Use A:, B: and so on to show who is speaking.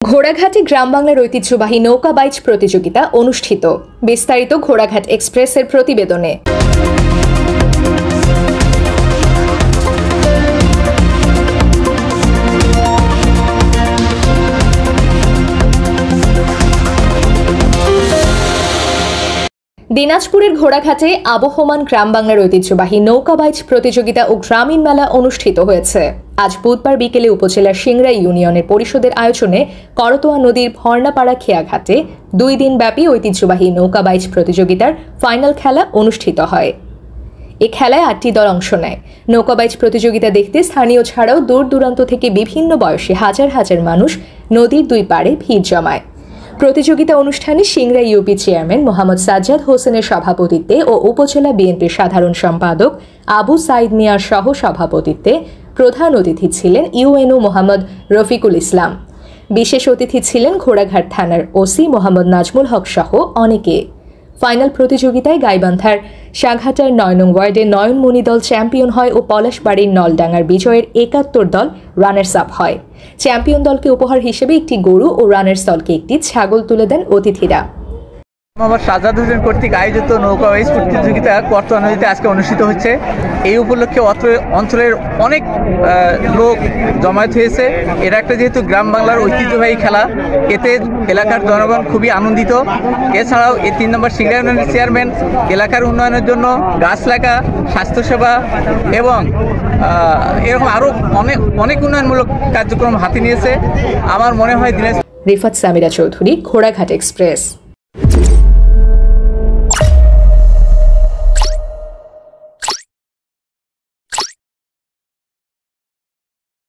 A: ঘোড়াঘাটে গ্রাম বাংলার ঐতিহ্যবাহী নৌকা বাইচ প্রতিযোগিতা অনুষ্ঠিত। বিস্তারিত ঘোড়াঘাট এক্সপ্রেসের প্রতিবেদনে। দিনাজপুরের ঘোড়াঘাটে আবহমান গ্রাম বাংলার ঐতিহ্যবাহী নৌকা বাইচ প্রতিযোগিতা ও গ্রামীণ মেলা অনুষ্ঠিত হয়েছে। আজ বুধবার বিকেলে উপজেলার সিংড়া ইউনিয়নের পরিষদের আয়োজনে করতোয়া নদীর ভর্নাপাড়া খেয়াঘাটে 2 দিনব্যাপী ঐতিহ্যবাহী নৌকা বাইচ প্রতিযোগিতার ফাইনাল খেলা অনুষ্ঠিত হয়। এ খেলায় 8টি দল অংশ নেয়। নৌকা বাইচ প্রতিযোগিতা দেখতে স্থানীয় ছাড়াও দূর দূরান্ত থেকে বিভিন্ন বয়সী হাজার হাজার মানুষ নদীর 2 পাড়ে ভিড় জমায়। প্রতিযোগিতা অনুষ্ঠানে সিংড়া ইউপি চেয়ারম্যান মোহাম্মদ সাজ্জাদ হোসেনের সভাপতিত্বে ও উপজেলা বিএনপির সাধারণ সম্পাদক আবু সাইদ মিয়ার সহ সভাপতিত্বে প্রধান অতিথি ছিলেন ইউএনও মোহাম্মদ রফিকুল ইসলাম। বিশেষ অতিথি ছিলেন ঘোড়াঘাট থানার ওসি মোহাম্মদ নাজমুল হক সহ অনেকে। ফাইনাল প্রতিযোগিতায় গাইবান্ধার সাঘাটার 9 নং ওয়ার্ডে নয়নমণি দল চ্যাম্পিয়ন হয় ও পলাশবাড়ির নলডাঙ্গার বিজয়ের 71 দল রানার্স আপ হয়। চ্যাম্পিয়ন দলকে উপহার হিসেবে একটি গরু ও রানার্স দলকে একটি ছাগল তুলে দেন অতিথিরা।
B: মোহাম্মদ সাজ্জাদ হোসেন কর্তৃক আয়োজিত নৌকা বাইচ প্রতিযোগিতা করতোয়া নদীতে আজকে অনুষ্ঠিত হচ্ছে। এই উপলক্ষে অঞ্চলের অনেক লোক জমায়েত হয়েছে। এরা একটা যেহেতু গ্রাম বাংলার ঐতিহ্যবাহী খেলা, এতে এলাকার জনগণ খুবই আনন্দিত। এছাড়াও এই 3 নম্বর সিংড়া ইউনিয়নের চেয়ারম্যান এলাকার উন্নয়নের জন্য গাছ লাগা, স্বাস্থ্যসেবা এবং এরকম আরও অনেক উন্নয়নমূলক কার্যক্রম হাতে নিয়েছে। আমার মনে হয় দিনাজপুর।
A: রিফাত সামিরা চৌধুরী, ঘোড়াঘাট এক্সপ্রেস।